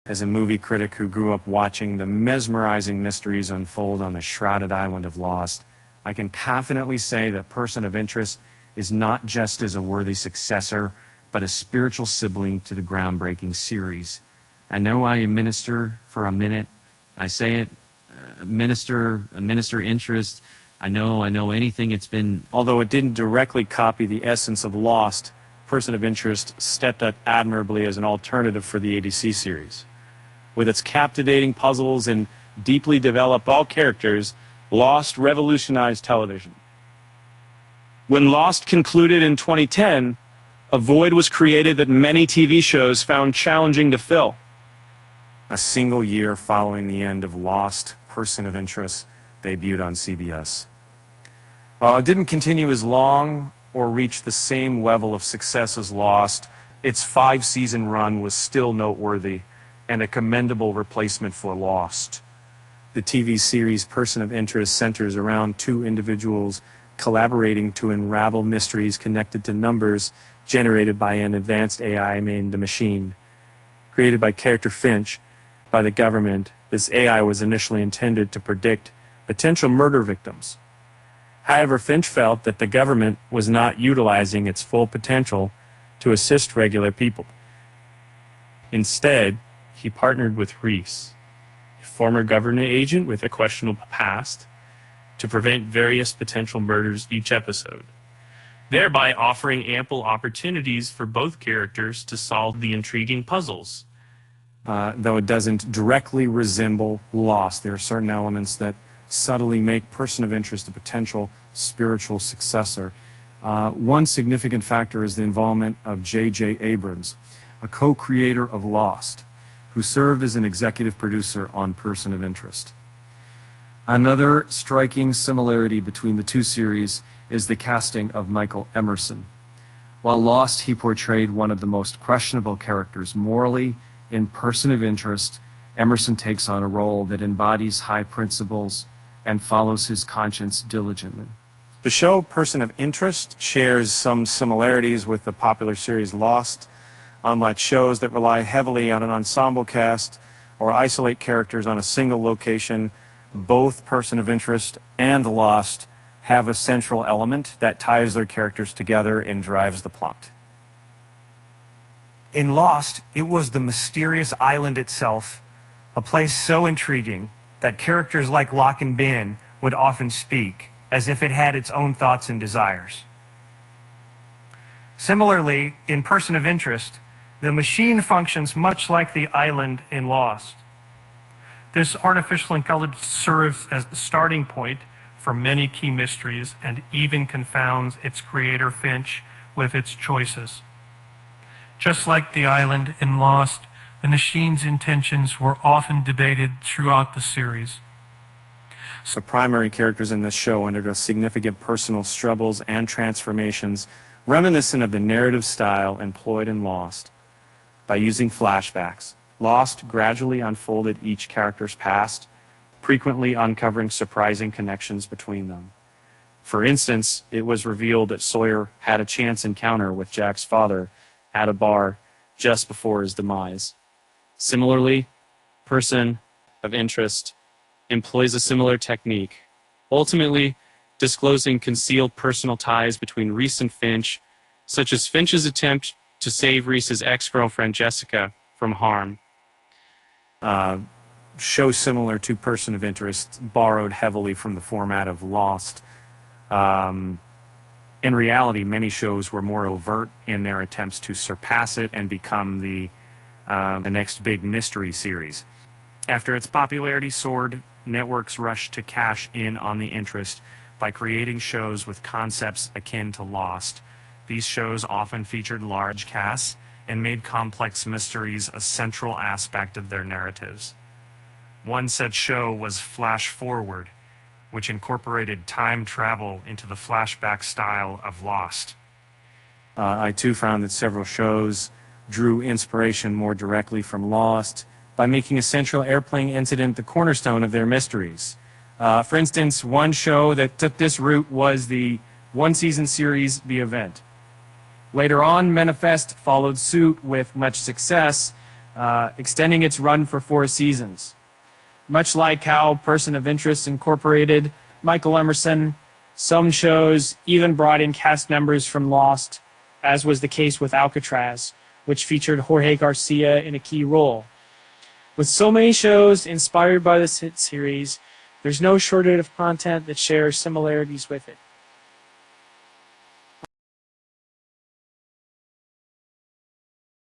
As a movie critic who grew up watching the mesmerizing mysteries unfold on the shrouded island of Lost, I can confidently say that Person of Interest is not just as a worthy successor, but a spiritual sibling to the groundbreaking series. I know I minister for a minute. I say it, minister interest. I know anything it's been. Although it didn't directly copy the essence of Lost, Person of Interest stepped up admirably as an alternative for the ADC series. With its captivating puzzles and deeply developed all characters, Lost revolutionized television. When Lost concluded in 2010, a void was created that many TV shows found challenging to fill. A single year following the end of Lost, Person of Interest debuted on CBS. While it didn't continue as long or reach the same level of success as Lost, its 5-season run was still noteworthy and a commendable replacement for Lost. The TV series Person of Interest centers around two individuals collaborating to unravel mysteries connected to numbers generated by an advanced AI named the Machine. Created by character Finch by the government, this AI was initially intended to predict potential murder victims. However, Finch felt that the government was not utilizing its full potential to assist regular people. Instead, he partnered with Reese, a former government agent with a questionable past, to prevent various potential murders each episode, thereby offering ample opportunities for both characters to solve the intriguing puzzles. Though it doesn't directly resemble Lost, there are certain elements that subtly make Person of Interest a potential spiritual successor. One significant factor is the involvement of J.J. Abrams, a co-creator of Lost, who served as an executive producer on Person of Interest. Another striking similarity between the two series is the casting of Michael Emerson. While Lost, he portrayed one of the most questionable characters morally. In Person of Interest, Emerson takes on a role that embodies high principles and follows his conscience diligently. The show Person of Interest shares some similarities with the popular series Lost. Unlike shows that rely heavily on an ensemble cast or isolate characters on a single location, both Person of Interest and Lost have a central element that ties their characters together and drives the plot. In Lost, it was the mysterious island itself, a place so intriguing that characters like Locke and Ben would often speak as if it had its own thoughts and desires. Similarly, in Person of Interest, the machine functions much like the island in Lost. This artificial intelligence serves as the starting point for many key mysteries and even confounds its creator Finch with its choices. Just like the island in Lost, the machine's intentions were often debated throughout the series. The primary characters in this show undergo significant personal struggles and transformations reminiscent of the narrative style employed in Lost. By using flashbacks, Lost gradually unfolded each character's past, frequently uncovering surprising connections between them. For instance, it was revealed that Sawyer had a chance encounter with Jack's father at a bar just before his demise. Similarly, Person of Interest employs a similar technique, ultimately disclosing concealed personal ties between Reese and Finch, such as Finch's attempt to save Reese's ex-girlfriend Jessica from harm. Shows similar to Person of Interest borrowed heavily from the format of Lost. In reality, many shows were more overt in their attempts to surpass it and become the next big mystery series. After its popularity soared, networks rushed to cash in on the interest by creating shows with concepts akin to Lost. These shows often featured large casts and made complex mysteries a central aspect of their narratives. One such show was Flash Forward, which incorporated time travel into the flashback style of Lost. I too found that several shows drew inspiration more directly from Lost by making a central airplane incident the cornerstone of their mysteries. For instance, one show that took this route was the one-season series The Event. Later on, Manifest followed suit with much success, extending its run for 4 seasons. Much like how Person of Interest incorporated Michael Emerson, some shows even brought in cast members from Lost, as was the case with Alcatraz, which featured Jorge Garcia in a key role. With so many shows inspired by this hit series, there's no shortage of content that shares similarities with it.